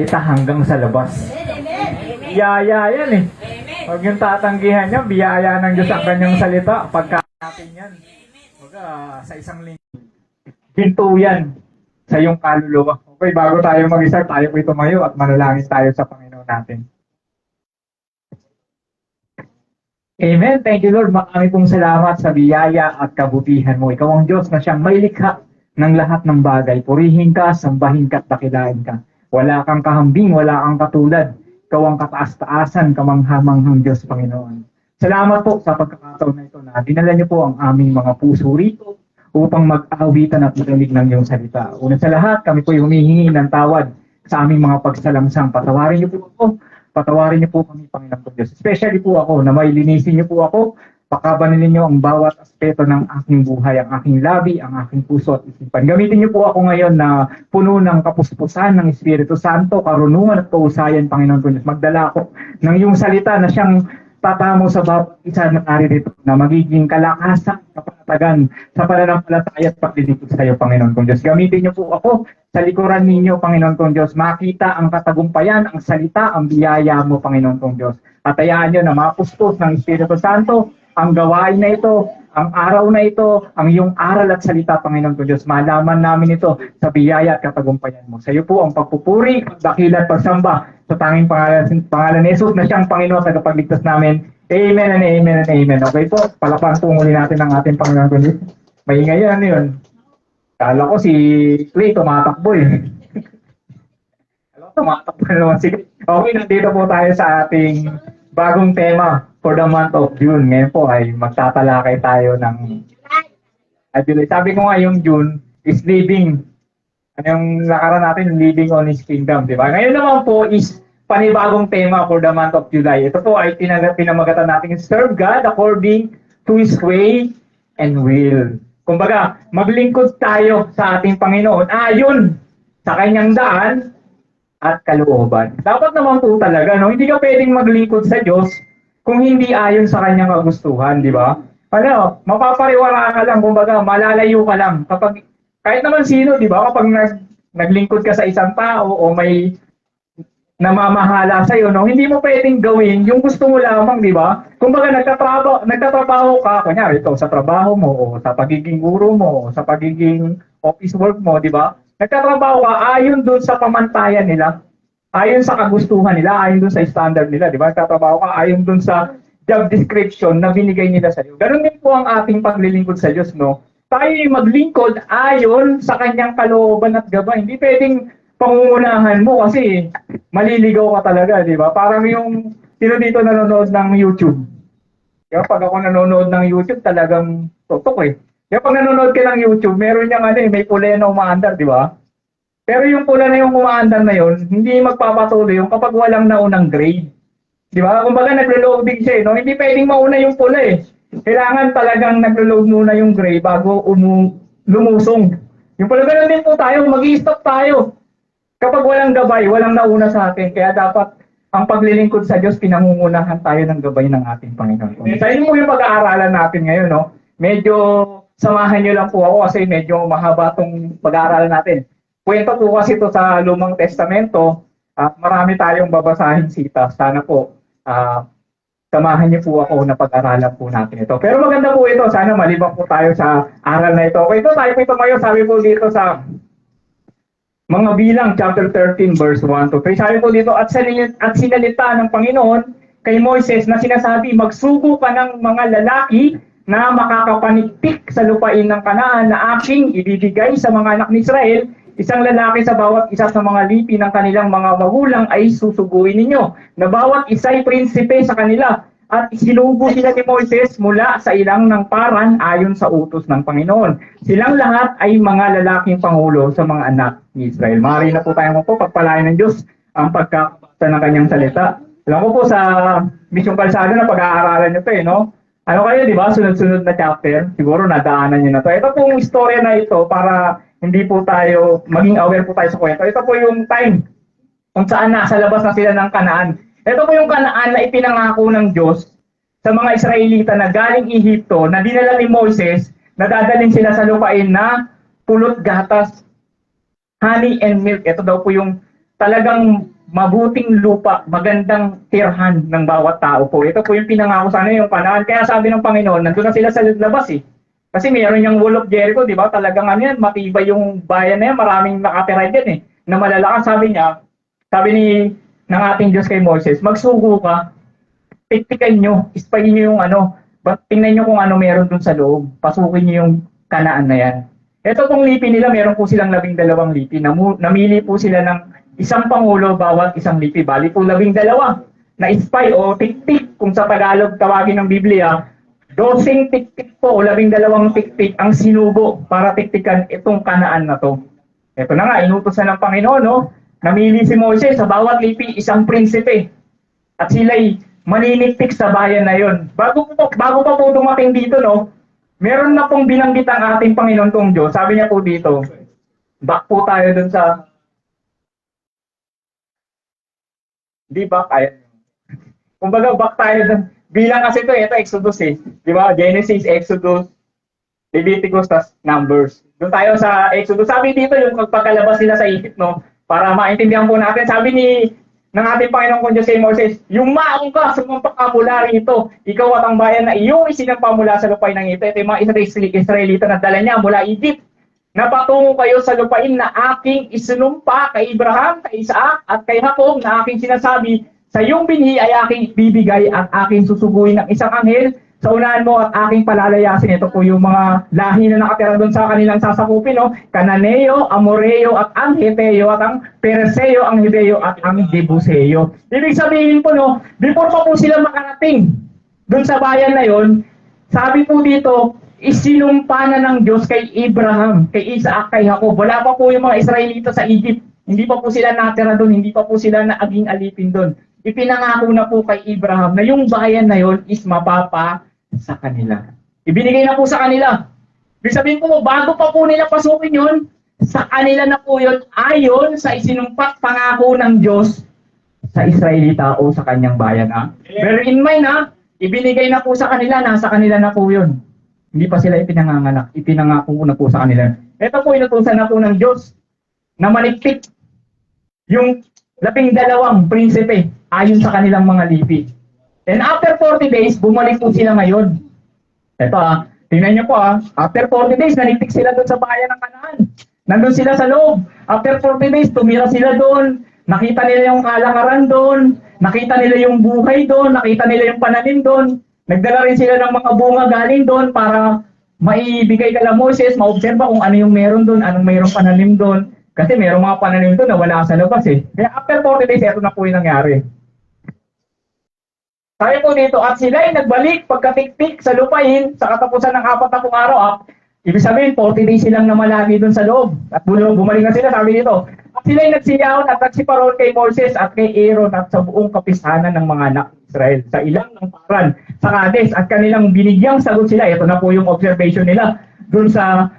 Kita hanggang sa labas. Biyaya yan eh. Huwag yung tatanggihan niya, biyaya ng Diyos ang kanyang salita. Pagka natin yan, sa isang linggo, ginto yan sa iyong kaluluwa. Okay, bago tayo mag-start, tayo po tumayo at manalangin tayo sa Panginoon natin. Amen. Thank you, Lord. Marami pong salamat sa biyaya at kabutihan mo. Ikaw ang Diyos na siyang may likha ng lahat ng bagay. Purihin ka, sambahin ka at dakilain ka. Wala kang kahambing, wala kang katulad. Ikaw ang kataas-taasan, kamanghamanghang Diyos, Panginoon. Salamat po sa pagkakataon na ito na dinala niyo po ang aming mga puso rito upang mag-aawitan at marinig ng iyong salita. Una sa lahat, kami po humihingi ng tawad sa aming mga pagsalangsang. Patawarin niyo po ako. Patawarin niyo po kami, Panginoon Diyos. Especially po ako, na may linisin niyo po ako. Pakabanilin niyo ang bawat aspeto ng aking buhay, ang aking labi, ang aking puso at isipan. Gamitin niyo po ako ngayon na puno ng kapuspusan ng Espiritu Santo, karunungan at kausayan, Panginoon Diyos. Magdala ako ng iyong salita na siyang tatamo sa bawat isa na naririto, na magiging kalakasan, kapanatagan sa pananampalataya at paglilingkod sa iyo, Panginoon kong Diyos. Gamitin niyo po ako sa likuran ninyo, Panginoon kong Diyos. Makita ang katagumpayan, ang salita, ang biyaya mo, Panginoon kong Diyos. At hayaan niyo na mapuspos ng Espiritu Santo ang gawain na ito, ang araw na ito, ang iyong aral at salita, Panginoon kong Diyos. Malaman namin ito sa biyaya at katagumpayan mo. Sa iyo po ang pagpupuri, pagdakila at pagsamba sa tanging pangalan ni Jesus na siyang Panginoon at tagapagligtas namin. Amen and amen and amen. Okay po, palakpakan po muli natin ang ating Panginoon kong Diyos. Maingay yan yun. Kala ko si Clay tumatakbo eh. Alam ko tumatakbo na naman. Sige. Okay, nandito po tayo sa ating bagong tema for the month of June. Ngayon po ay magtatalakay tayo ng July. Sabi ko nga yung June is living. Yung lakaran natin, living on His kingdom. Diba? Ngayon naman po is panibagong tema for the month of July. Ito po ay pinamagatan natin, serve God according to His way and will. Kumbaga, maglingkod tayo sa ating Panginoon ayon sa kanyang daan at kalooban. Dapat naman po talaga, no? Hindi ka pwedeng maglingkod sa Diyos kung hindi ayon sa kanyang kagustuhan, di ba? Ano, mapapariwara ka lang, kumbaga, malalayo ka lang. Kapag, kahit naman sino, di ba? Kapag naglingkod ka sa isang tao o may namamahala sa iyo, no? Hindi mo pwedeng gawin yung gusto mo lamang, di ba? Kumbaga nagtatrabaho ka, kunyari ito, sa trabaho mo o sa pagiging guro mo o sa pagiging office work mo, di ba? Nagtatrabaho ka ayon doon sa pamantayan nila, ayon sa kagustuhan nila, ayon doon sa standard nila, di ba? Nagtatrabaho ka ayon doon sa job description na binigay nila sa iyo. Ganun din po ang ating paglilingkod sa Diyos, no? Tayo yung maglingkod ayon sa kanyang kalooban at gabay. Hindi pwedeng pangungunahan mo kasi maliligaw ka talaga, di ba? Parang yung sino dito nanonood ng YouTube. Diba? Pag ako nanonood ng YouTube, talagang tutok eh. Diba? Pag nanonood ka ng YouTube, meron niyang may pula na umaandar, di ba? Pero yung pula na yung umaandar na yun, hindi magpapatuloy yung kapag walang naunang grade. Di ba? Kumbaga naglo-loading siya eh, no? Hindi pwedeng mauna yung pula eh. Kailangan talagang naglo-load muna yung gray bago lumusong. Yung pala ganun din po tayo, mag-i-stop tayo. Kapag walang gabay, walang nauna sa atin. Kaya dapat ang paglilingkod sa Diyos, pinangungunahan tayo ng gabay ng ating Panginoon. Sa inyo po yung pag-aaralan natin ngayon, no? Medyo samahan nyo lang po ako kasi medyo mahaba itong pag-aaralan natin. Kwento po kasi ito sa Lumang Testamento at marami tayong babasahin sita. Sana po samahan niyo po ako na pag-aralan po natin ito. Pero maganda po ito. Sana malibang po tayo sa aral na ito. Okay, ito tayo po ito ngayon. Sabi po dito sa Mga Bilang, chapter 13, verse 1 to 3. Sabi po dito, at sinalita ng Panginoon kay Moises na sinasabi, magsugo ka ng mga lalaki na makakapaniktik sa lupain ng Kanaan na aking ibibigay sa mga anak ni Israel. Isang lalaki sa bawat isa sa mga lipi ng kanilang mga magulang ay susuguin ninyo, na bawat isa'y prinsipe sa kanila. At isinugo sila ni Moises mula sa ilang ng paran ayon sa utos ng Panginoon. Silang lahat ay mga lalaking pangulo sa mga anak ni Israel. Maaari na po tayo po pagpalain ng Diyos ang pagkakabasa ng kanyang salita. Alam ko po sa Misyong Kalsada na pag-aaralan nyo ito no? Ano kayo, di ba? Sunod-sunod na chapter. Siguro nadaanan nyo na to. Ito pong istorya na ito para hindi po tayo, maging aware po tayo sa kwento. Ito po yung time kung saan nasa labas na sila ng Kanaan. Ito po yung Kanaan na ipinangako ng Diyos sa mga Israelita na galing Ehipto, na dinala ni Moses, na dadalhin sila sa lupain na pulot gatas, honey and milk. Ito daw po yung talagang mabuting lupa, magandang tirhan ng bawat tao po. Ito po yung pinangako sana yung Kanaan. Kaya sabi ng Panginoon, nandun na sila sa labas eh. Kasi mayroon yung Wall of Jericho, di ba? Talagang ano yan, matibay yung bayan na yan, maraming nakatira dyan eh, na malalakas. Sabi ng ating Diyos kay Moses, magsugo ka, tiktikan nyo, ispayin nyo yung ano, tingnan nyo kung ano meron dun sa loob, pasukin nyo yung Kanaan na yan. Ito pong lipi nila, meron po silang 12 lipi. Namili po sila ng isang pangulo bawat isang lipi. Bali po 12 na spy o tiktik, kung sa Tagalog tawagin ng Biblia, 12 tiktik po o 12 tiktik ang sinubo para tiktikan itong Kanaan na to. Ito na nga, inutos na ng Panginoon, no? Namili si Moses sa bawat lipi isang prinsipe. At sila'y maniniktik sa bayan na yon. Bago pa po dumating dito, no? Meron na pong binanggit ang ating Panginoon kong Diyos. Sabi niya po dito, back po tayo dun sa... Di ba kaya? Kumbaga, back tayo dun. Bilang kasi ito Exodus eh. Di ba? Genesis, Exodus, Leviticus, tas Numbers. Doon tayo sa Exodus. Sabi dito yung pagkalabas nila sa Egypt, no? Para maintindihan po natin. Sabi ng ating Panginoon kong Diyos kay Moses, yumaong ka, sumampak ka mula rito. Ikaw at ang bayan na iyong isinampa mula sa lupain ng ito. Ito yung mga Israelita na dala niya mula Egypt. Napatungo kayo sa lupain na aking isinumpa kay Abraham, kay Isaac, at kay Jacob na aking sinasabi, sa iyong binhi ay aking ibibigay at aking susuguin ng isang anghel sa unahan mo at aking palalayasin. Ito po yung mga lahi na nakatira doon sa kanilang sasakupin, no? Kananeo, Amoreo at ang Heteo at ang Pereseo, ang Hibeo at ang Jebuseo. Ibig sabihin po, no, before pa po sila makarating doon sa bayan na yon, sabi po dito, isinumpa na ng Diyos kay Abraham, kay Isaac, kay Jacob. Wala pa po yung mga Israelita sa Egypt. Hindi pa po sila natira doon, hindi pa po sila naaging alipin doon. Ipinangako na po kay Abraham na yung bayan na yon is mapapa sa kanila. Ibinigay na po sa kanila. Ibig sabihin po, bago pa po nila pasukin yun, sa kanila na po yun ayon sa isinumpat pangako ng Diyos sa Israelita o sa kanyang bayan. Ha? Bear in mind, ha? Ibinigay na po sa kanila, nasa kanila na po yun. Hindi pa sila ipinanganganak, ipinangako na po sa kanila. Ito po inutusan na po ng Diyos na malikpik yung 12 prinsipe ayon sa kanilang mga lipi. And after 40 days, bumalik po sila ngayon. Ito tingnan nyo po after 40 days, nalikpik sila doon sa bayan ng Kanaan. Nandun sila sa loob. After 40 days, tumira sila doon. Nakita nila yung kalakaran doon. Nakita nila yung buhay doon. Nakita nila yung pananim doon. Nagdala rin sila ng mga bunga galing doon para maibigay kala Moses, maobserba kung ano yung meron doon, anong mayroong pananim doon. Kasi mayroong mga pananim doon na wala sa labas eh. Kaya after 40 days, ito na po yung nangyari. Sabi po dito, at sila ay nagbalik pagkatiktik sa lupain sa katapusan ng 40 araw. Ibig sabihin, 40 days silang namalagi doon sa loob. At bumalik na sila, sabi dito. At sila ay nagsiyaon at nagsiparoon kay Moses at kay Aaron at sa buong kapisanan ng mga anak ng Israel sa ilang ng paran sa Kades at kanilang binigyang sagot sila. Ito na po yung observation nila doon sa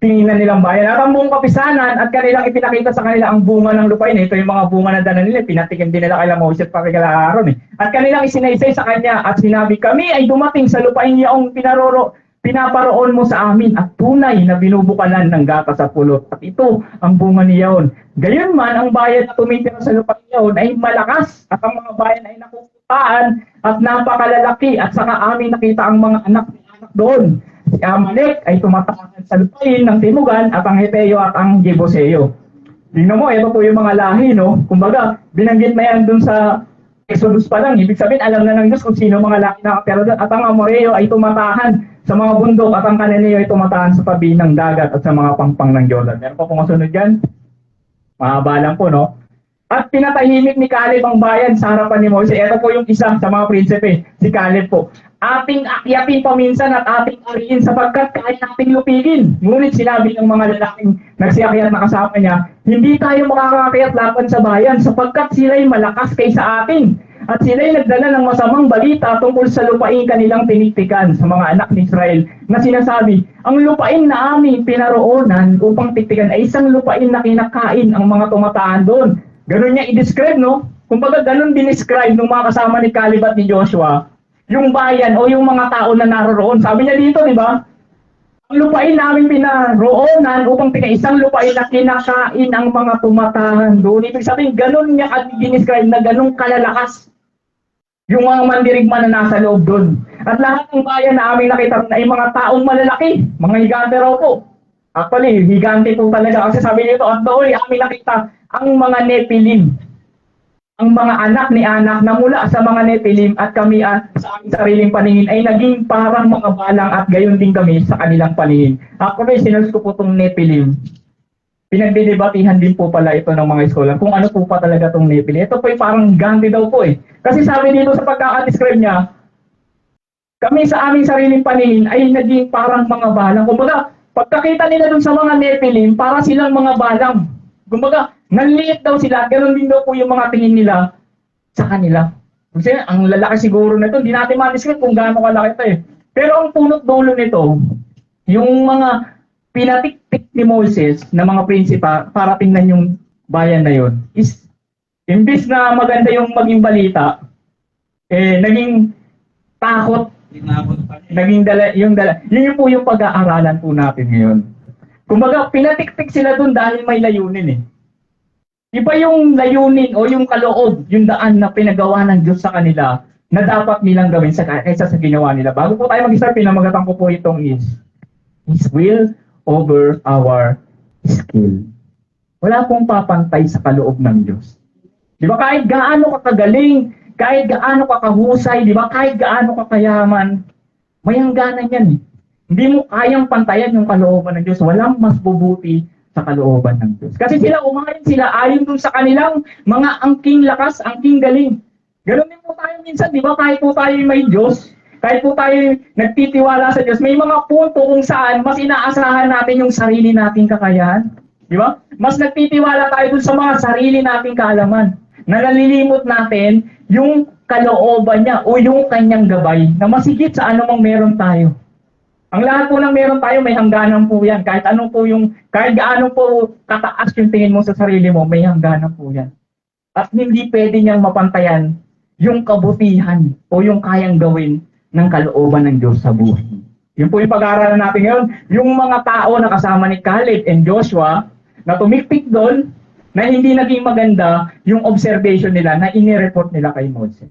tinginan nilang bayan. At ang buong kapisanan at kanilang ipinakita sa kanila ang bunga ng lupain. Ito yung mga bunga na dala nila. Pinatikim din nila kay Moses para kay Aaron. At kanilang isinaysay sa kanya at sinabi, kami ay dumating sa lupain niyaong pinaparoon mo sa amin at tunay na binubukalan ng gata sa pulot. At ito ang bunga niyaon. Gayunman, ang bayan na tumitira sa lupain niyaon ay malakas at ang mga bayan ay nakukutaan at napakalalaki at saka amin nakita ang mga anak doon. Si Amalek ay tumatakan sa lupain ng Timugan at ang Heteo at ang Jebuseo. Tingnan mo, ito po yung mga lahi, no? Kumbaga, binanggit na yan dun sa Exodus pa lang. Ibig sabihin, alam na ng Diyos kung sino mga lahi na nakatira doon. At ang Amoreo ay tumatahan sa mga bundok at ang Kananeo ay tumatahan sa tabi ng dagat at sa mga pangpang ng Jordan. Meron pa pong kasunod dyan? Mahaba lang po, no? At pinatahimik ni Caleb ang bayan sa harapan ni Moses. Ito po yung isa sa mga prinsipe, si Caleb po. Ating akyatin paminsan at ating ariin sapagkat kaya nating lupigin. Ngunit sinabi ng mga lalaking nagsiakyat na kasama niya, hindi tayo makakakyat laban sa bayan sapagkat sila'y malakas kaysa atin. At sila'y nagdala ng masamang balita tungkol sa lupain kanilang tiniktikan sa mga anak ni Israel na sinasabi, ang lupain na aming pinaroonan upang tiktikan ay isang lupain na kinakain ang mga tumataan doon. Ganun niya i-describe, no? Kumbaga ganun din-describe ng mga kasama ni Caleb at ni Joshua yung bayan o yung mga tao na naroroon. Sabi niya dito, di ba? Ang lupain namin pinaroonan upang isang lupain na kinakain ang mga tumatahan doon. Ibig sabihin, ganun niya dinescribe na ganun kalalakas yung mga mandirigma na nasa loob doon. At lahat ng bayan na aming nakita ay mga taong malalaki, mga higante raw po. Actually, higante po talaga. Kasi sabi nito, at doon aming nakita ang mga Nephilim. Ang mga anak ni Anak na mula sa mga Nephilim at kami sa aming sariling paningin ay naging parang mga balang at gayon din kami sa kanilang paningin. Actually, sinus ko po itong Nephilim. Pinagdidebatihan din po pala ito ng mga eskola kung ano po pa talaga itong Nephilim. Ito po ay parang ganti daw po eh. Kasi sabi dito sa pagkakadescribe niya, kami sa aming sariling paningin ay naging parang mga balang. Kumbaga, pagkakita nila dun sa mga Nephilim, para silang mga balang. Kumbaga, nanliit daw sila, ganoon din daw po yung mga tingin nila sa kanila. Kasi ang lalaki siguro na ito, hindi natin ma-describe kung gaano kalaki ito eh. Pero ang punot dulo nito, yung mga pinatiktik ni Moses na mga prinsipa para tingnan yung bayan na yun, is imbis na maganda yung maging balita, naging takot, naging yun po yung pag-aaralan po natin ngayon. Kumbaga, pinatiktik sila dun dahil may layunin eh. Iba yung layunin o yung kaloob, yung daan na pinagawa ng Diyos sa kanila na dapat nilang gawin kaysa sa ginawa nila. Bago po tayo mag-start, pinamagatan ko po itong His will over our skill. Wala pong papantay sa kaloob ng Diyos. Di ba kahit gaano ka kagaling, kahit gaano ka kahusay, di ba kahit gaano ka kayaman, may hangganan yan eh. Hindi mo kayang pantayan yung kalooban ng Diyos. Walang mas bubuti sa kalooban ng Diyos. Kasi sila umayon sila ayon dun sa kanilang mga angking lakas, angking galing. Ganun din po tayo minsan, di ba? Kahit po tayo may Diyos, kahit po tayo nagtitiwala sa Diyos, may mga punto kung saan mas inaasahan natin yung sarili nating kakayahan. Di ba? Mas nagtitiwala tayo dun sa mga sarili nating kaalaman. Nalililimot natin yung kalooban niya o yung kanyang gabay na masigit sa anumang meron tayo. Ang lahat po ng meron tayo, may hangganan po yan. Kahit gaano po kataas yung tingin mo sa sarili mo, may hangganan po yan. At hindi pwede niyang mapantayan yung kabutihan o yung kayang gawin ng kalooban ng Diyos sa buhay. Yun po yung pag-aaralan natin ngayon. Yung mga tao na kasama ni Caleb and Joshua na tumiktik doon, na hindi naging maganda yung observation nila na inireport nila kay Moses.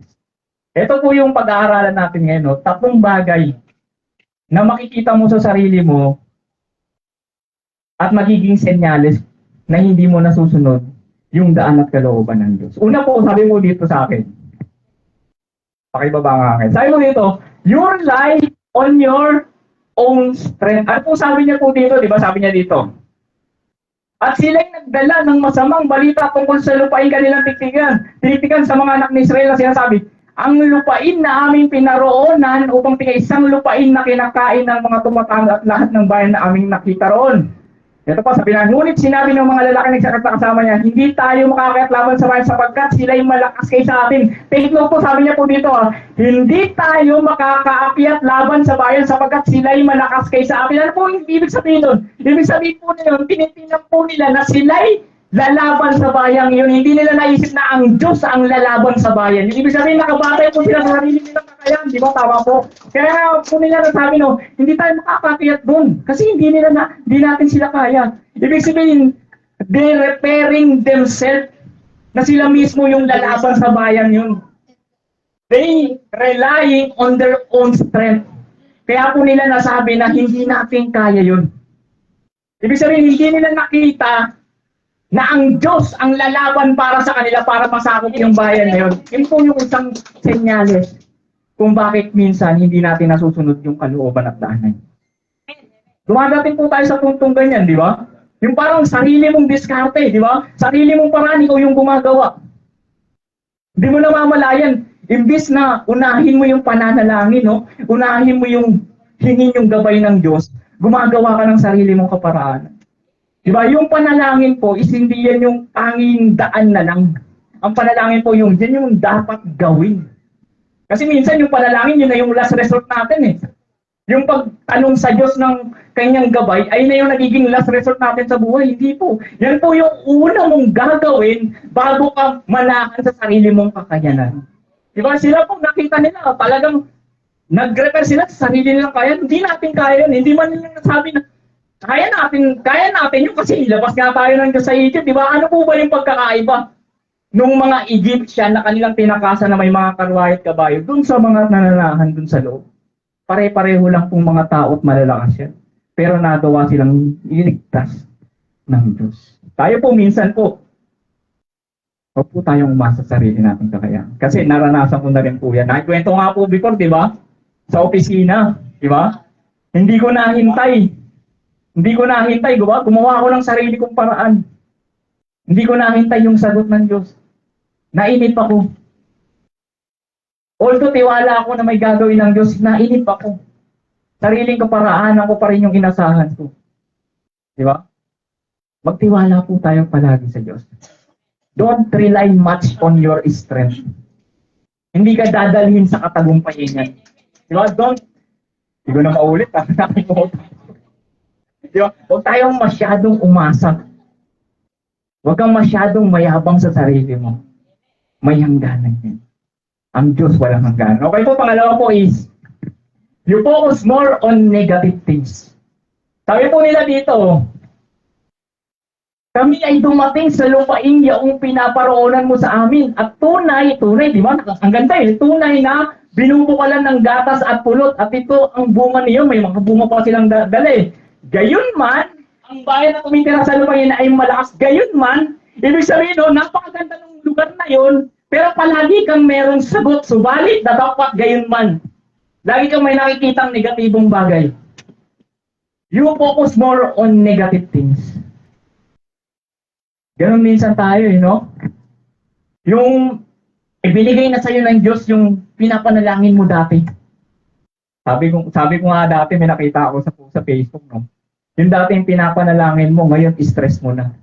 Ito po yung pag-aaralan natin ngayon. No? 3 bagay na makikita mo sa sarili mo at magiging senyales na hindi mo nasusunod yung daan at kalooban ng Diyos. Una po, sabi mo dito sa akin. Pakibaba nga akin. Sabi mo dito, you rely on your own strength. Ano po sabi niya po dito? Di ba sabi niya dito? At sila'y nagdala ng masamang balita tungkol sa lupain kanilang tinitigan sa mga anak ni Israel na sinasabi, ang lupain na aming pinaroonan upang isang lupain na kinakain ng mga tumatanda at lahat ng bayan na aming nakita roon. Ito pa, sabi na, ngunit sinabi ng mga lalaki kasama niya, hindi tayo makakayat laban sa bayan sapagkat sila'y malakas kaysa atin. Take note po, sabi niya po dito, hindi tayo makakaakyat laban sa bayan sapagkat sila'y malakas kaysa atin. Ano po yung ibig sabihin nun? Ibig sabihin po nila, tinitingnan po nila na sila'y lalaban sa bayang yun. Hindi nila naisip na ang Diyos ang lalaban sa bayan. Ibig sabihin, nakabatay po sila sa sarili nilang kakayahan. Di ba? Tama po. Kaya po nila nasabi, no, hindi tayo makakakiyat doon. Kasi hindi natin sila kaya. Ibig sabihin, they're repairing themselves na sila mismo yung lalaban sa bayan yun. They relying on their own strength. Kaya po nila nasabi na hindi natin kaya yun. Ibig sabihin, hindi nila nakita na ang Diyos ang lalaban para sa kanila para masakop yung bayan na yun. Yun po yung isang senyales kung bakit minsan hindi natin nasusunod yung kalooban at daanan. Dumadating po tayo sa puntong ganyan, di ba? Yung parang sarili mong diskarte, di ba? Sarili mong paraan, ikaw yung gumagawa. Hindi mo namamalayan. Imbis na unahin mo yung pananalangin, no? Unahin mo yung hingin yung gabay ng Diyos, gumagawa ka ng sarili mong kaparaanan. Diba? Yung panalangin po is hindi yan yung tanging daan na lang. Ang panalangin po yan yung dapat gawin. Kasi minsan yung panalangin, yun na yung last resort natin eh. Yung pagtanong sa Diyos ng kanyang gabay, ay na yung nagiging last resort natin sa buhay. Hindi po. Yan po yung una mong gagawin bago ka manahan sa sarili mong kakayanan. Diba? Sila po nakita nila, talagang Nag-refer sila sa sarili nilang kaya. Hindi natin kaya yun. Hindi man nila nasabi na kaya natin yun kasi ilabas nga tayo ng Diyos sa Egypt, di ba? Ano po ba yung pagkakaiba nung mga Egyptian na kanilang tinakasan na may mga karwahe at kabayo dun sa mga nananahan dun sa loob? Pare-pareho lang pong mga tao at malalakas yan. Pero nagawa silang iligtas ng Diyos. Tayo po minsan po, huwag po tayong umasa sa sarili natin kakayahan. Kasi naranasan ko na rin po yan. Nakikwento nga po before, di ba? Sa opisina, di ba? Hindi ko nahintay. Hindi ko nahintay, gumawa ko ng sarili kong paraan. Hindi ko nahintay yung sagot ng Diyos. Nainip ako. Although tiwala ako na may gagawin ng Diyos, nainip ako. Sariling kaparaanan ko pa rin yung inasahan ko. Di ba? Magtiwala po tayo palagi sa Diyos. Don't rely much on your strength. Hindi ka dadalhin sa katagumpayan. Di ba? Hindi ko na maulit. Di ba? Huwag tayong masyadong umasa. Huwag kang masyadong mayabang sa sarili mo. May hangganan yan. Ang Diyos walang hangganan. Okay po, pangalawa po is, you focus more on negative things. Sabi po nila dito, kami ay dumating sa lupain yaong pinaparoonan mo sa amin. At tunay, di ba? Ang ganda tunay na binubukalan ng gatas at pulot. At ito ang bunga niyo, may mga bunga pa silang dala. Gayunman, ang bayan na tumitira sa lupain ay malakas. Gayunman, ibig sabihin napakaganda ng lugar na yon, pero palagi kang merong sagot, subalit dapat gayunman. Lagi kang may nakikitang negatibong bagay. You focus more on negative things. Ganon minsan tayo, Yung ibinigay na sa'yo ng Diyos yung pinapanalangin mo dati. Sabi ko nga dati, may nakita ako sa Facebook, Yung dati yung pinapanalangin mo, ngayon stress mo na.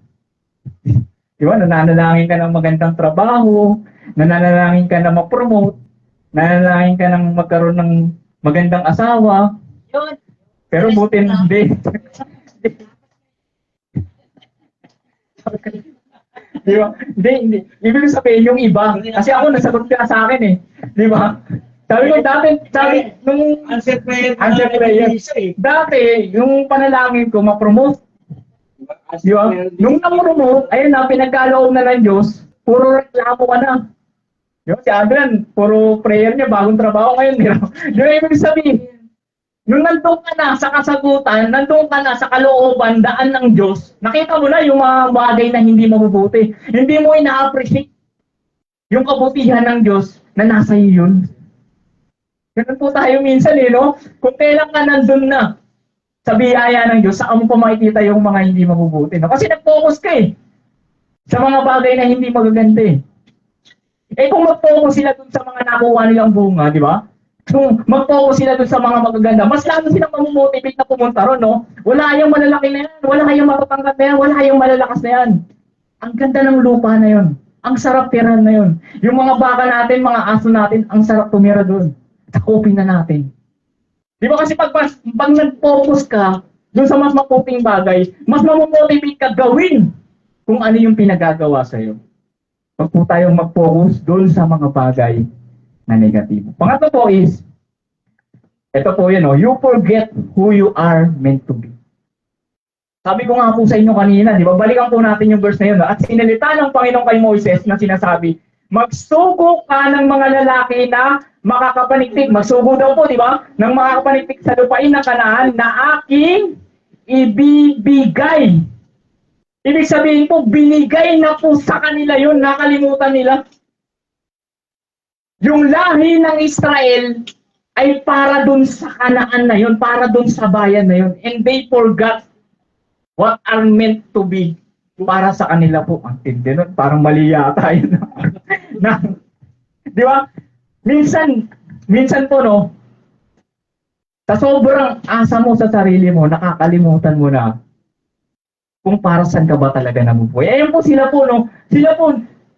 Di ba? Nananalangin ka ng magandang trabaho, nananalangin ka na ma-promote, nananalangin ka ng magkaroon ng magandang asawa. Yun. Pero buti hindi. Di ba? Hindi. Ibig sabihin yung iba. Kasi ako nasagot ka sa akin Di ba? Sabi ko dati, nung answer prayer. Dati, yung panalangin ko, ma-promote. Di ba? Nung na-promote, ayun na, pinagkaloob na ng Diyos, puro reklamo ka na. Di ba? Si Adrian, puro prayer niya, bagong trabaho ngayon. Di ba ibig sabihin? Nung nandun ka na sa kasagutan, nandun ka na sa kalooban, daan ng Diyos, nakita mo na yung mga bagay na hindi mabubuti. Hindi mo ina-appreciate yung kabutihan ng Diyos na nasa iyo yun. Ganun po tayo minsan Kung kailan ka nandun na sa biyaya ng Diyos, saan mo pa makikita yung mga hindi mabubuti. Kasi nag-focus ka sa mga bagay na hindi magaganda kung mag-focus sila dun sa mga nakuha nilang bunga, di ba? Kung mag-focus sila dun sa mga magaganda, mas lalo silang mamomotivate na pumunta ron, Wala yung malalaki na yan, wala yung matatangkat na yan, wala yung malalakas na yan. Ang ganda ng lupa na yon. Ang sarap tirahan na yon. Yung mga baka natin, mga aso natin, ang sarap tumira doon. Sakupin na natin. Di ba kasi pag nag-focus ka dun sa mas maputing bagay, mas mamomotivate ka gawin kung ano yung pinagagawa sa'yo. Huwag po tayong mag-focus dun sa mga bagay na negatibo. Pangatlo po is, ito po you forget who you are meant to be. Sabi ko nga po sa inyo kanina, di ba? Balikan po natin yung verse na yun. At sinalita ng Panginoon kay Moises na sinasabi, magsugo ka ng mga lalaki na makakapaniktik. Magsugo daw po, di ba? Ng makakapaniktik sa lupain ng Kanaan na aking ibibigay. Ibig sabihin po, binigay na po sa kanila yun. Nakalimutan nila. Yung lahi ng Israel ay para dun sa Kanaan na yun, para dun sa bayan na yun. And they forgot what are meant to be para sa kanila po. Ang tindi nun, parang mali yata yun. Di ba? Minsan po sa sobrang asa mo sa sarili mo, nakakalimutan mo na kung para saan ka ba talaga namubuhay. Ayun po sila po,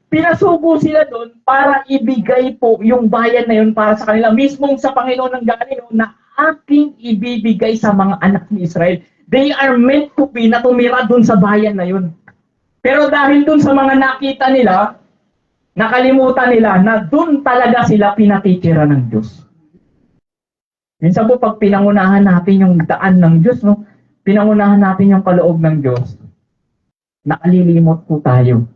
pinasugo sila doon para ibigay po yung bayan na yun para sa kanila. Mismong sa Panginoon ng galing na aking ibibigay sa mga anak ni Israel. They are meant to be na tumira doon sa bayan na yun. Pero dahil doon sa mga nakita nila, nakalimutan nila na doon talaga sila pinatitira ng Diyos. Minsan po pag pinangunahan natin yung daan ng Diyos, no? Pinangunahan natin yung kaloob ng Diyos, nakalilimot po tayo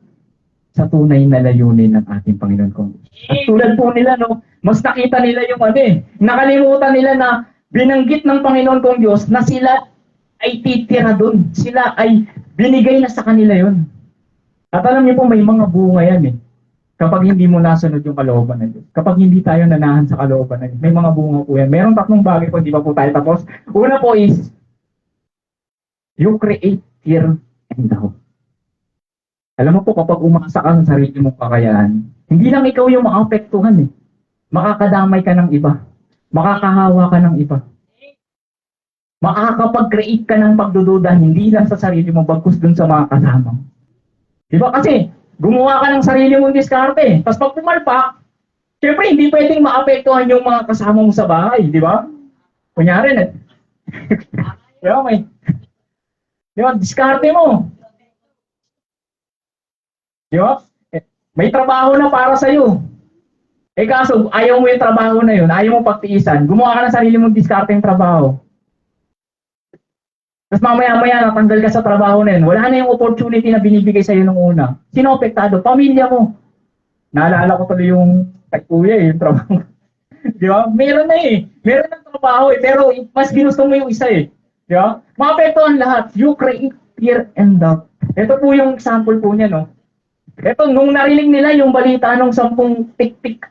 sa tunay na layunin ng ating Panginoon kong Diyos. At tulad po nila, no? Mas nakita nila yung nakalimutan nila na binanggit ng Panginoon kong Diyos na sila ay titira doon. Sila ay binigay na sa kanila yon. At alam niyo po, may mga bunga yan kapag hindi mo nasunod yung kalooban ng Diyos. Kapag hindi tayo nanahan sa kalooban ng Diyos, may mga bunga po yan. Mayroong tatlong bagay po, hindi pa po tayo tapos. Una po is, you create fear and doubt. Alam mo po, kapag umasa ka sa sarili mong kakayahan, hindi lang ikaw yung maapektuhan Makakadamay ka ng iba. Makakahawa ka ng iba. Makakapag-create ka ng pagdududa, hindi lang sa sarili mo, bagkus dun sa mga kasama mo. Diba kasi, gumawa ka ng sarili mong diskarte. Tapos pag pumalpak, syempre hindi pwedeng maapektuhan yung mga kasama mo sa bahay, di ba? Kunyari na. Di ba, diskarte mo. Di ba? May trabaho na para sa'yo. Kaso, ayaw mo yung trabaho na yun, ayaw mo pagtiisan, gumawa ka ng sarili mong diskarte yung trabaho. Tapos mamaya-maya natanggal ka sa trabaho na yun, wala na yung opportunity na binibigay sa'yo nung una. Sino apektado? Pamilya mo. Naalala ko tuloy yung kay kuya yung trabaho. Di ba? Meron na Meron ng trabaho pero mas ginusto mo yung isa Di ba? Maapektuhan lahat. You create fear and doubt. Ito po yung example po niya, no? Ito, nung narinig nila yung balita ng 10 tik-tik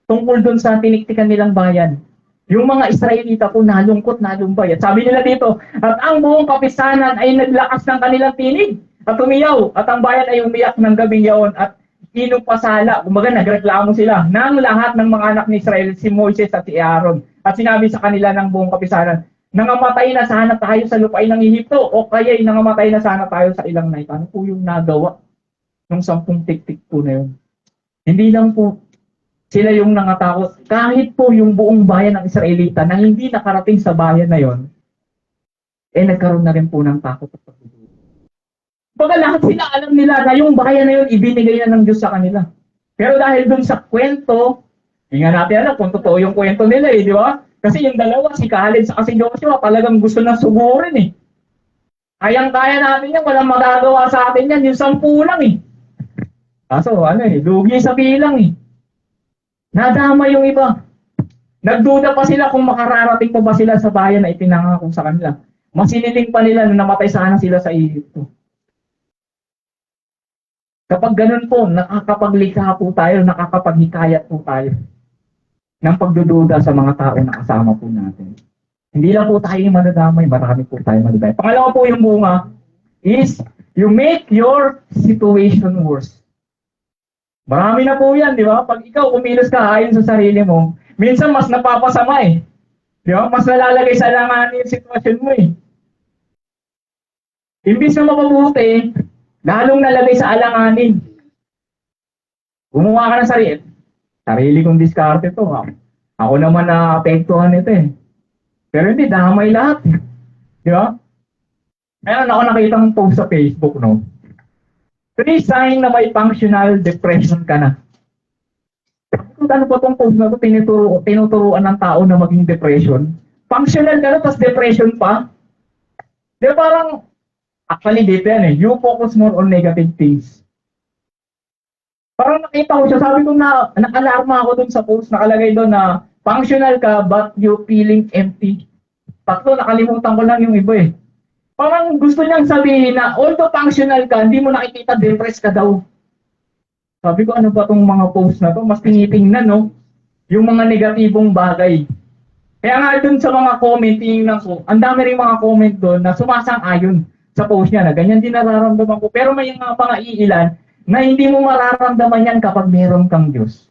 tungkol dun sa tiniktikan nilang bayan, yung mga Israelita po nalungkot, nalumbay. At sabi nila dito, at ang buong kapisanan ay naglakas ng kanilang tinig at umiyaw. At ang bayan ay umiyak ng gabing yaon at inupasala. Kumbaga, nagreklamo sila ng lahat ng mga anak ni Israel, si Moises at si Aaron. At sinabi sa kanila ng buong kapisanan, nangamatay na sana tayo sa lupain ng Ehipto o kaya'y nangamatay na sana tayo sa ilang night. Ano po yung nagawa ng 10 tik-tik po na yun? Hindi lang po sila yung nangatakot. Kahit po yung buong bayan ng Israelita na hindi nakarating sa bayan na yon, nagkaroon na rin po ng takot at pagdududa. Baga lahat sila alam nila na yung bayan na yon ibinigay na ng Diyos sa kanila. Pero dahil dun sa kwento, hindi nga natin alam kung totoo yung kwento nila di ba? Kasi yung dalawa, si Caleb sa si Joshua, talagang gusto na sugurin Kayang-kaya natin yan, walang magagawa sa atin yan, yung 10 lang Kaso lugi sa bilang Nadama yung iba. Nagduda pa sila kung makararating pa ba sila sa bayan na ipinangako sa kanila. Masiniling pa nila na namatay sana sila sa Ehipto. Kapag ganun po, nakakapaglikha po tayo, nakakapaghikayat po tayo ng pagdududa sa mga tao na kasama po natin. Hindi lang po tayo yung madadamay, marami po tayo madadamay. Pangalawa po yung bunga is you make your situation worse. Marami na po yan, di ba? Pag ikaw umilos ka ayon sa sarili mo, minsan mas napapasama Di ba? Mas nalalagay sa alanganin yung sitwasyon mo Imbis na mapabuti, lalong nalagay sa alanganin. Gumawa ka ng sarili. Sarili kong diskarte to. Ako naman na-apektuhan ito Pero hindi, damay lahat. Di ba? Ayun, ako nakita ng post sa Facebook, no? 3 sign na may functional depression ka na. Ano pa itong post na ito, tinuturuan ng tao na maging depression? Functional ka na, tapos depression pa? Di ba parang, actually dito you focus more on negative things. Parang nakita ko siya, sabi ko na, nakalarma ako dun sa post, nakalagay doon na, functional ka but you feeling empty. Tatlo, nakalimutan ko lang yung iba Parang gusto niyang sabihin na although functional ka, hindi mo nakikita depressed ka daw. Sabi ko, ano ba tong mga post na to? Mas tinitingnan, yung mga negatibong bagay. Kaya nga dun sa mga comment, tingnan ko, ang dami rin mga comment doon na sumasang-ayon sa post niya na ganyan din nararamdaman ko. Pero may mga iilan na hindi mo mararamdaman yan kapag meron kang Diyos.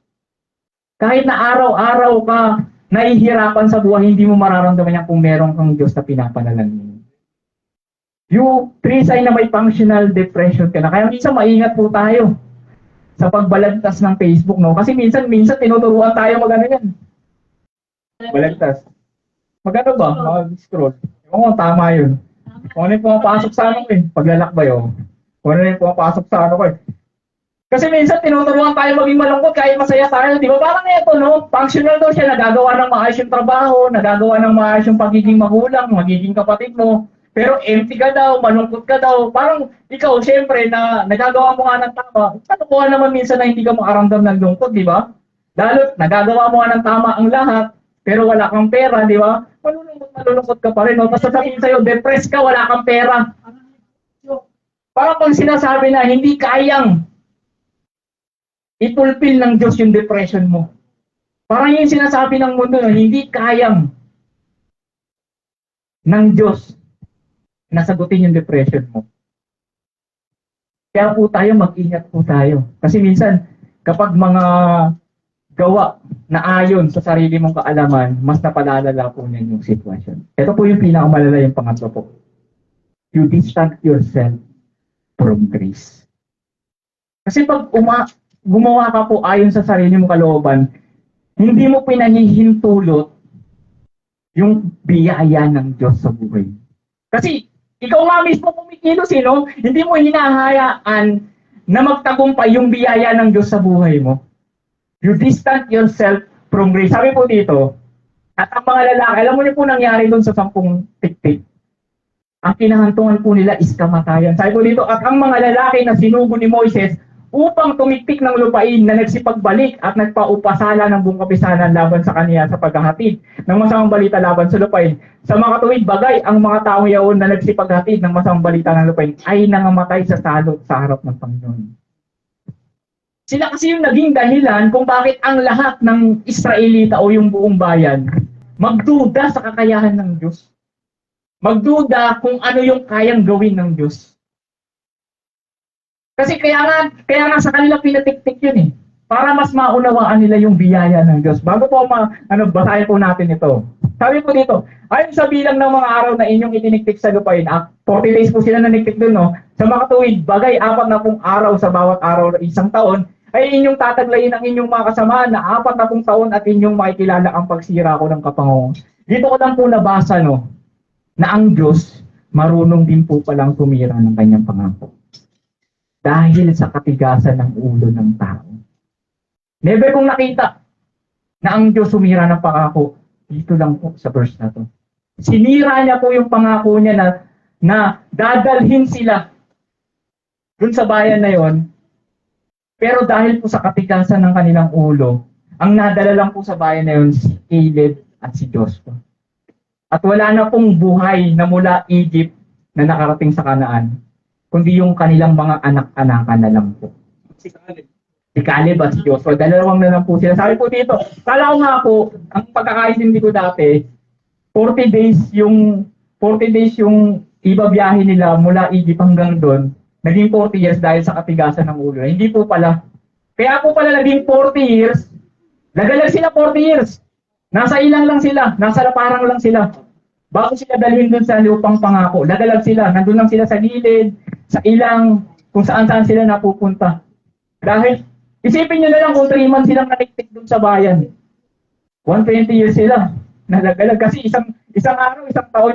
Kahit na araw-araw ka nahihirapan sa buhay, hindi mo mararamdaman yan kung meron kang Diyos na pinapanalangin. Yung 3 sign na may functional depression ka na. Kaya minsan maingat po tayo sa pagbalagtas ng Facebook, no? Kasi minsan tinuturuan tayo magano yan. Balagtas. Magano ba? Mag-scroll. Oo, tama yun. Kung ano yung pumapasok sa ano paglalakbay Kung ano yung pumapasok sa ano Kasi minsan tinuturuan tayo maging malungkot kahit masaya tayo, di ba? Parang ito, no? Functional daw siya, nagagawa ng maayos yung trabaho, nagagawa ng maayos yung pagiging magulang, magiging kapatid mo. Pero empty ka daw, malungkot ka daw. Parang ikaw, syempre, na nagagawa mo nga ng tama, katukuhan naman minsan na hindi ka makaramdam ng lungkot, di ba? Lalo, nagagawa mo nga ng tama ang lahat, pero wala kang pera, di ba? Malulungkot ka pa rin. No? Tapos sasabihin sa'yo, depressed ka, wala kang pera. Parang pag sinasabi na hindi kayang i-fulfill ng Diyos yung depression mo. Parang yung sinasabi ng mundo na hindi kayang ng Diyos na sagutin yung depression mo. Kaya po tayo, mag-ingat po tayo. Kasi minsan, kapag mga gawa na ayon sa sarili mong kaalaman, mas napalalala po niyan yung sitwasyon. Ito po yung pinakamalala yung pangatlo po. You distance yourself from grace. Kasi pag gumawa ka po ayon sa sarili mong kalooban, hindi mo pinahihintulot yung biyaya ng Diyos sa buhay. Kasi ikaw nga mismo kumikilos, no? Hindi mo hinahayaan na magtagumpay yung biyaya ng Diyos sa buhay mo. You distance yourself from grace. Sabi po dito, at ang mga lalaki, alam mo niyo po nangyari doon sa 10 tiktik. Ang kinahantungan po nila is kamatayan. Sabi po dito, at ang mga lalaki na sinugo ni Moises upang tumiktik ng lupain na nagsipagbalik at nagpaupasala ng buong kapisanan laban sa kaniya sa paghahatid ng masamang balita laban sa lupain. Sa mga katuwid bagay, ang mga taong yaon na nagsipaghatid ng masamang balita ng lupain ay nangamatay sa salot sa harap ng Panginoon. Sila kasi yung naging dahilan kung bakit ang lahat ng Israelita o yung buong bayan magduda sa kakayahan ng Diyos. Magduda kung ano yung kayang gawin ng Diyos. Kasi kaya nga sa kanila pinatiktik yun eh. Para mas maunawaan nila yung biyaya ng Diyos. Bago po basahin po natin ito. Sabi po dito, ayon sa bilang ng mga araw na inyong itiniktik sa lupain, 40 days po sila naniktik doon, no? Sa mga katuwid, bagay 40 araw sa bawat araw ng isang taon, ay inyong tataglayin ang inyong mga kasamahan na 40 taon at inyong makikilala ang pagsira ko ng kapangunguhan. Dito ko lang po nabasa, no, na ang Diyos marunong din po palang tumira ng kanyang pangako. Dahil sa katigasan ng ulo ng tao. Never kong nakita na ang Diyos sumira ng pangako. Dito lang po sa verse na to. Sinira niya po yung pangako niya na dadalhin sila dun sa bayan na yon. Pero dahil po sa katigasan ng kanilang ulo, ang nadala lang po sa bayan na yon si Caleb at si Joshua. At wala na pong buhay na mula Egypt na nakarating sa Kanaan, kundi yung kanilang mga anak-anakan na lang po. Si Caleb at si Joshua, dalawang na lang po sila. Sabi po dito, kala ko nga po, ang pagkakaintindi ko dati, 40 days yung ibabiyahe nila mula Egypt hanggang doon, naging 40 years dahil sa katigasan ng ulo. Hindi po pala. Kaya po pala naging 40 years, nagalag sila 40 years. Nasa ilang lang sila, nasa laparang lang sila. Bago sila dalhin doon sa lupang pangako, nagalag sila, nandun lang sila sa gilid, sa ilang, kung saan-saan sila napupunta. Dahil, isipin nyo na lang kung 3 months silang natiktik doon sa bayan. 120 years sila, nalagalag. Kasi isang araw, isang taon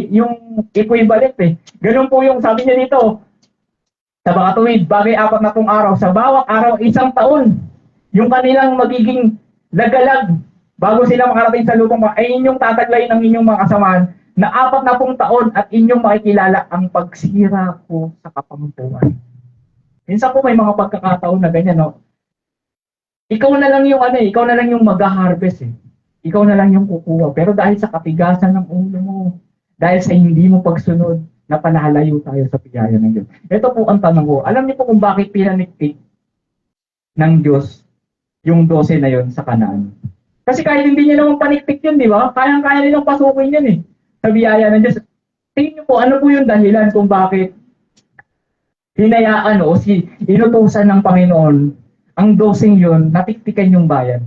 yung equivalent eh. Ganun po yung sabi niya dito, sa mga tuwid, bagay 40 araw, sa bawat araw, isang taon, yung kanilang magiging lagalag bago sila makarating sa lupang ay inyong tataglayin ng inyong mga kasamahan na 40 taon at inyong makikilala ang pagsira ko sa kapangkuhan. Minsan po may mga pagkakataon na ganyan, no? Ikaw na lang yung mag-harvest eh. Ikaw na lang yung kukuha. Pero dahil sa katigasan ng ulo mo, dahil sa hindi mo pagsunod, napalalayo tayo sa biyaya ng Diyos. Ito po ang tanong ko. Alam niyo po kung bakit pinaniktik ng Diyos yung 12 na yon sa Kanaan? Kasi kahit hindi niya naman paniktik yun, di ba? Kayang-kaya nilang pasukin yun eh. Sa biyaya ng Diyos. Tingin niyo po, ano po yung dahilan kung bakit hinayaan o inutusan ng Panginoon ang 12 yun, natiktikan yung bayan?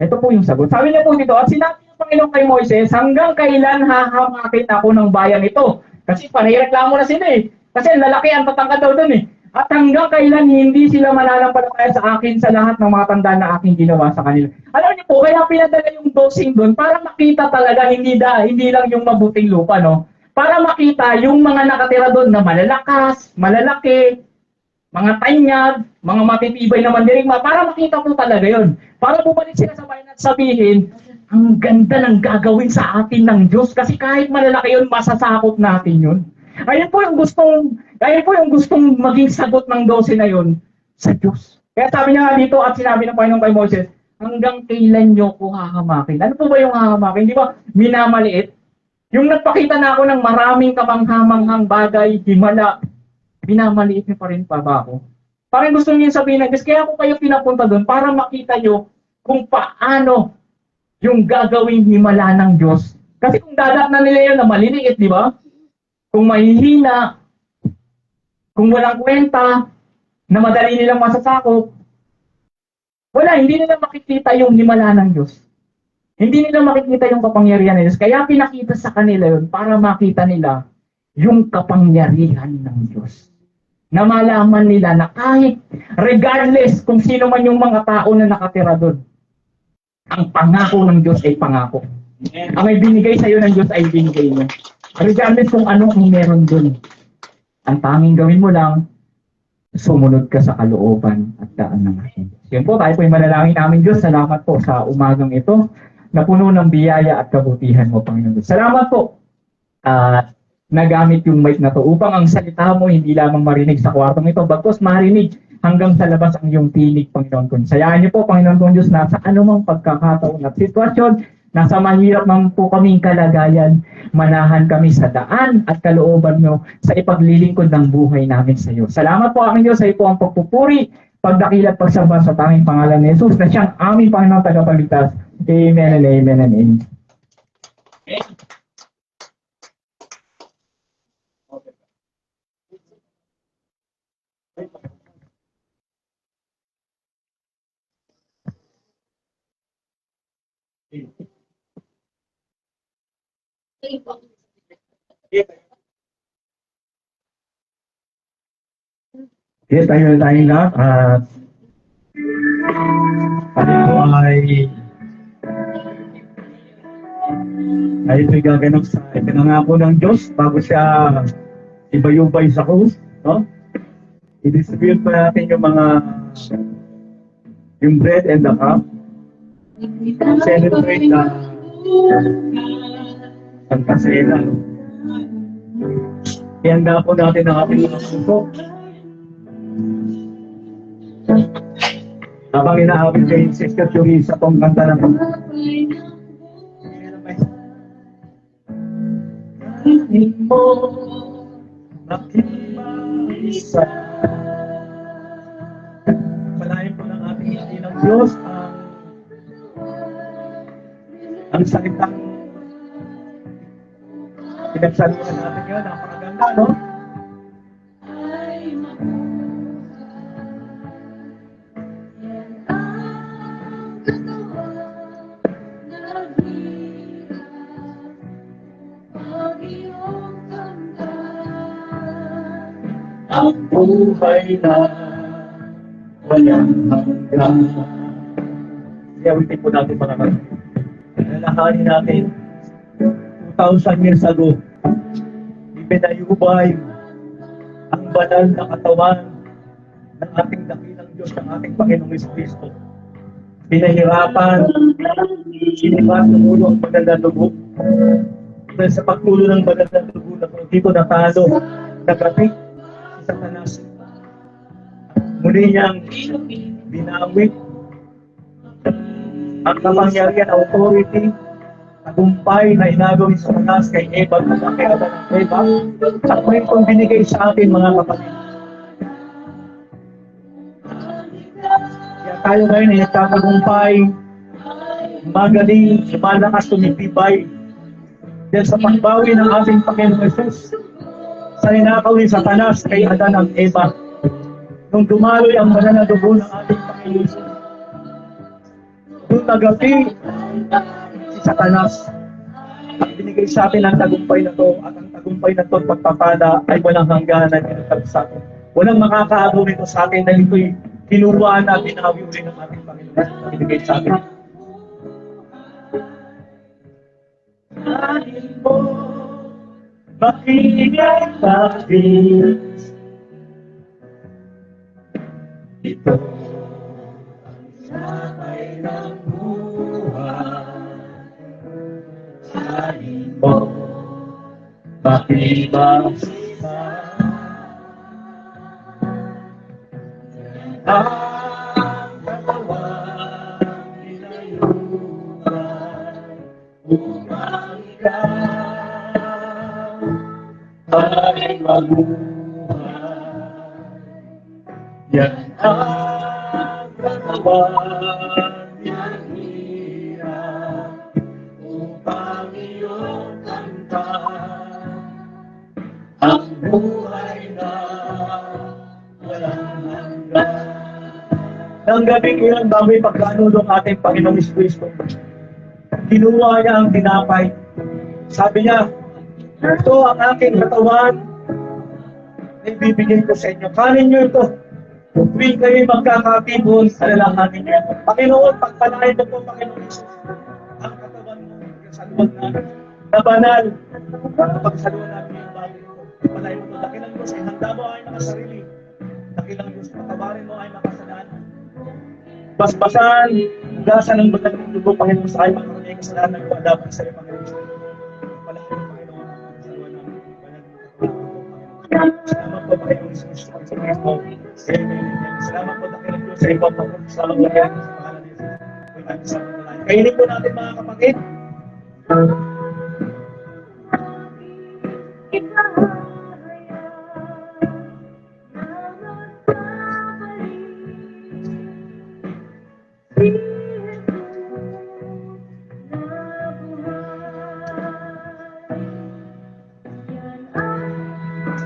Ito po yung sagot. Sabi niya po dito, at sinabi ng Panginoon kay Moises, hanggang kailan hahamakin ako ng bayan ito? Kasi panahireklamo na sila eh. Kasi lalaki ang tatangkad daw dun eh. At hanggang kailan hindi sila mananampalataya sa akin sa lahat ng mga tanda na aking ginawa sa kanila. Alam niyo po, kaya pinadala yung dosing doon para makita talaga hindi lang yung mabuting lupa, no? Para makita yung mga nakatira doon na malalakas, malalaki, mga tanyag, mga matitibay na mandirigma, para makita po talaga yon. Para bumalik sila sa bayan at sabihin, ang ganda ng gagawin sa atin ng Diyos kasi kahit malalaki yun, masasakop natin yun. Ayun po yung gustong maging sagot ng 12 na yun sa Diyos. Kaya sabi niya nga dito at sinabi ng Panginoon kay Moses, hanggang kailan niyo ko hahamakin? Ano po ba yung hahamakin? Di ba minamaliit? Yung nagpakita na ako ng maraming kamanghamanghang bagay, himala, binamaliit niyo pa rin pa ba ako? Parang gusto niyo sabihin na, kaya ako kayo pinapunta doon para makita niyo kung paano yung gagawing himala ng Diyos. Kasi kung dadat na nila yun na maliliit, di ba? Kung mahihina, kung walang kwenta, na madali nilang masasakop, wala, hindi nila makikita yung himala ng Diyos. Hindi nila makikita yung kapangyarihan ng Diyos. Kaya pinakita sa kanila yun para makita nila yung kapangyarihan ng Diyos. Na malaman nila na kahit regardless kung sino man yung mga tao na nakatira doon, ang pangako ng Diyos ay pangako. Ang ibinigay sa iyo ng Diyos ay binigay mo. Regardless kung anong meron doon. Ang tanging gawin mo lang, sumunod ka sa kalooban at daan ng ating Diyos. Yun po, tayo po yung manalangin namin Diyos. Salamat po sa umagang ito na puno ng biyaya at kabutihan mo, Panginoon Diyos. Salamat po at nagamit yung mic na to upang ang salita mo hindi lamang marinig sa kwartong ito, bagkus marinig hanggang sa labas ang iyong tinig, Panginoon ko. Sayaan niyo po, Panginoon kong Diyos, na sa anumang pagkakataon at sitwasyon, nasa mahirap man po kaming kalagayan, manahan kami sa daan at kalooban mo sa ipaglilingkod ng buhay namin sa iyo. Salamat po, aming Diyos, sa iyo po ang pagpupuri, pagdakila at pagsamba sa tanging pangalan ni Jesus na siyang aming Panginoon tagapagligtas. Amen and amen and amen. Yes, tayo lahat at ito'y gaganap sa ipinangako ng Diyos bago siya ibayubay sa krus, no? I-distribute pa natin yung bread and the cup. Celebrate the Santa Cena. Ihanda po natin ang ating suko. Habang inaabot kay Sister Teresa pong kanta ng mo makipag-isa. Palayan po ng ating ilang Diyos ang salitang pinagsaluhan natin yun. Napakaganda, no? Ang buhay na walang hanggan. Kaya ulitin po natin mga kapatid. Nalakanin natin 2,000 years ago, ipinayubay ang banal na katawan ng ating dakilang Diyos, ng ating Panginoong Kristo. Pinahirapan, sinipas ng ulo ang banal na dugo. Dahil sa pagtulo ng banal na dugo na dito natalo, nagkapit si Satanas. Muli niyang binawit ang kapangyarihan, authority, tagumpay na inagawin sa Satanas kay Eva at kay Adan ng Eva sa kwentong binigay sa atin, mga kapatid. Kaya tayo ngayon ay nagtatagumpay, magaling, malakas, tumitibay dahil sa pagbawi ng ating Panginoon Jesus sa ninakaw ni Satanas kay Adan at Eva nung dumaloy ang banal na dugo ng ating Panginoon Jesus. Doon nagapi si Satanas at binigay sa atin ang tagumpay na to, at ang tagumpay na to pagpapala ay walang hangganan nito sa atin. Walang makakaagaw nito sa atin dahil ito'y kinuha na binawi rin ng ating Panginoon na binigay sa atin. Dahil mo makingay natin ito ang sakay ng buhay. Salin mo, makibagsa. Ang katawang inayuhan upang ikaw ay mabuhay. Yan ang katawan niyang hirap upang iyong kamtan ang buhay na walang hanggan. Nang gabing iyon bago ipagkano ng ating Panginoong Kristo, kinuha niya ang tinapay. Sabi niya, ito ang aking katawan na ibibigay ko sa inyo. Kanin niyo ito. Tuwing kayo magkakatipon, alalahanin niyo ito. Panginoon, pagpalain mo po, Panginoon Jesus, ang katawan mo sa luwag namin na banal. Pagsaluhan namin yung bagay ito. Pagpalain mo ito. Dakilang Diyos, ay handa mo ay makasarili. Dakilang Diyos, patawarin mo ay makasalaan. Basbasan, hugasan ng banal ng dugo, Panginoon, sa ay makaroon kasalanan ko, dapat sa iyo, Panginoon. Pagpalain mo, Panginoon, pagsaluhan namin yung banal ng dugo, Panginoon. Salamat po, Panginoon, sa Kristo. Salamat po, dakilang Diyos, sa iyo, Panginoon. Salamat po, Panginoon, sa pangalan ni Jesus. Kainin po natin, mga kapatid.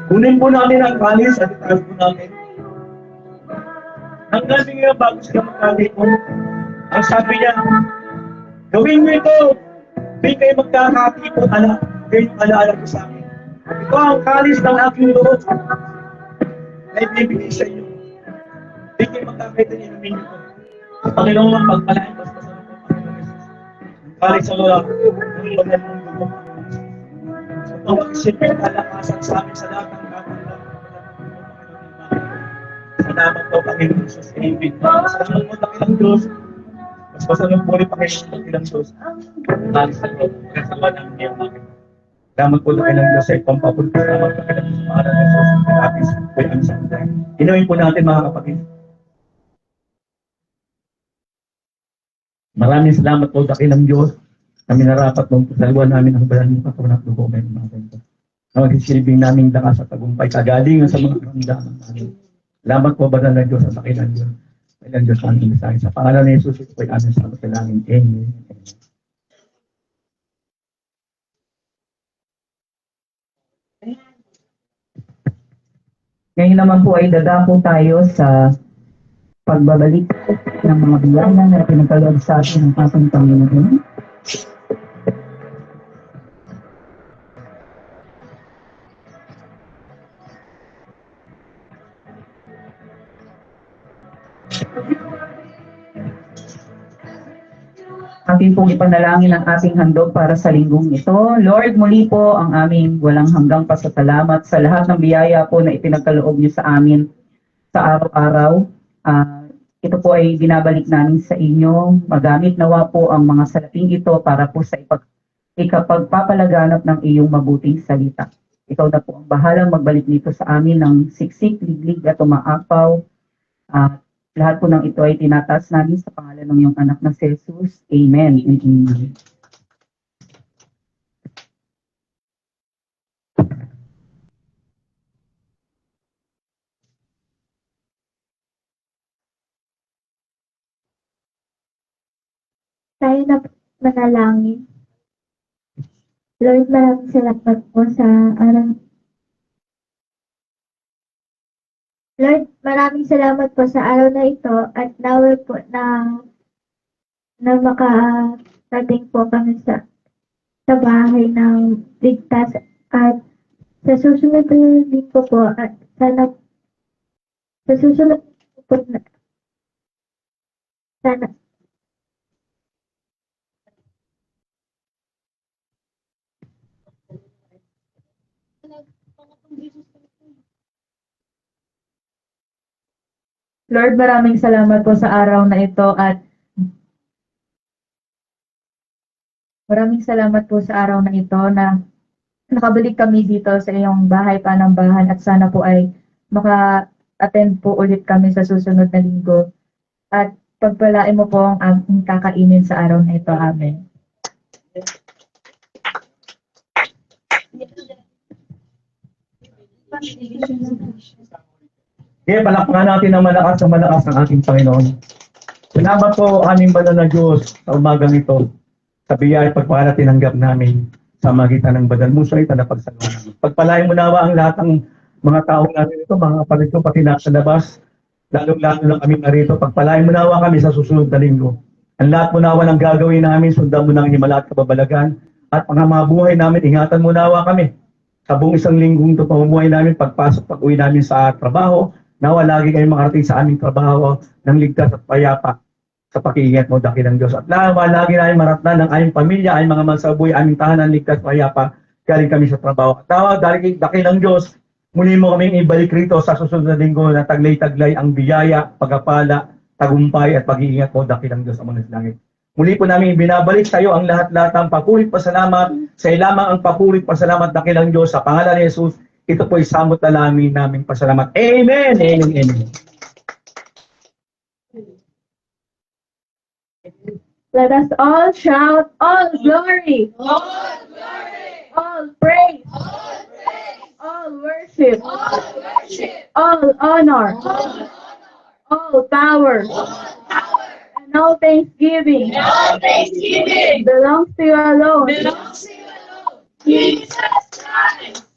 Kunin po natin ang kalis at itaas po natin. Hanggang nga bago sila magkakipon, ang sabi niya, gawin mo ito, hindi kayo magkakatipon, kayo alaala ko sa akin. Ito ang kalis ng aking loob na ibibigay sa inyo. Hindi kayo magkakaitan, inumin niyo ito. Sa Panginoon ang pagpalain, basta sa mga Panginoon Jesus. Ang kalis sa loob, ng banal ng dugo. Ito ang isipin kalakasan sa amin sa lahat ng kapulong. Salamat po, Panginoon Jesus. Amen. Salamat po, dakilang Diyos. Mas masalong po rin, Panginoon, dakilang Diyos. Kalis sa loob. Kasama ng iyong mga. Salamat po, dakilang Diyos, sa itong papunta. Salamat po, dakilang Diyos, sa pangalan ng Jesus. Kapis po yung sa mundo. Inumin po natin, mga kapatid. Maraming salamat po, dakilang Diyos, na minarapat mong pasaluan namin ang bayan ng katawan at dugo ngayon natin po. Na magsisilbing naming lakas at tagumpay kagalingan sa mga karamdaman namin. Salamat po, banal na Diyos, at dakilang Diyos. Dakilang Diyos, aming mensahe. Sa pangalan ni Jesus, ito ay aming salamat sa langit. Amen. Ngayon naman po ay dadako tayo sa pagbabalik ng mga biyaya na pinagkaloob sa atin ng ating Panginoon. Ating pong ipanalangin ang ating handog para sa linggong ito. Lord, muli po ang aming walang hanggang pasasalamat sa lahat ng biyaya po na ipinagkaloob niyo sa amin sa araw-araw. Ito po ay binabalik namin sa inyo. Magamit nawa po ang mga salaping ito para po sa ikapagpapalaganap ng iyong mabuting salita. Ikaw na po ang bahalang magbalik nito sa amin ng siksik, liglig at umaapaw. Lahat po ng ito ay tinataas namin sa pangalan ng iyong anak na si Jesus. Amen and amen. Tayo na manalangin. Lord, maraming salamat po sa araw. Lord, maraming salamat po sa araw na ito at naway po na makarating po kami sa bahay ng ligtas at sa susunod na linggo po at sana sa susunod po na sana Lord, maraming salamat po sa araw na ito at maraming salamat po sa araw na ito na nakabalik kami dito sa iyong bahay panambahan at sana po ay maka-attend po ulit kami sa susunod na linggo. At pagpalain mo po ang aming kakainin sa araw na ito. Amen. Kaya palakpakan natin ng malakas ang ating Panginoon. Salamat po aming banal na Diyos sa umagang ito. Sa biyaya pagpala tinanggap namin sa magitan ng badal mo sa ito na pagsalamat. Pagpalain mo nawa ang lahat ng mga taong natin ito, mga kapatid ko pati nasa labas, lalong-lalo lang kami narito. Pagpalain mo nawa kami sa susunod na linggo. Ang lahat mo nawa ng gagawin namin, sundan mo ng himala at kababalagan. At mga buhay namin, ingatan mo nawa kami. Sa buong isang linggong ito, pamumuhay namin, pagpasok, pag-uwi namin sa trabaho, nawa lagi kayong makarating sa aming trabaho ng ligtas at payapa sa pakiingat mo, dakilang Diyos. At nawa lagi namin maratnan ng aming pamilya, aming mga mansabuhay, aming tahanan, ligtas at payapa, galing kami sa trabaho. At nawa, dakilang Diyos, muli mo kaming ibalik rito sa susunod na linggo na taglay-taglay ang biyaya, pagkapala, tagumpay at pag-iingat mo, dakilang Diyos sa mga langit. Muli po namin ibinabalik sa iyo ang lahat-lahat ng papurit pasalamat, sa iyo lamang ang papurit pasalamat, dakilang Diyos, sa pangalan ni Jesus. Ito po ay samot na naming pasalamat. Amen! Amen! Amen! Let us all shout, all glory, all praise, all worship, all honor, all power, and all thanksgiving belongs to you alone. Jesus Christ.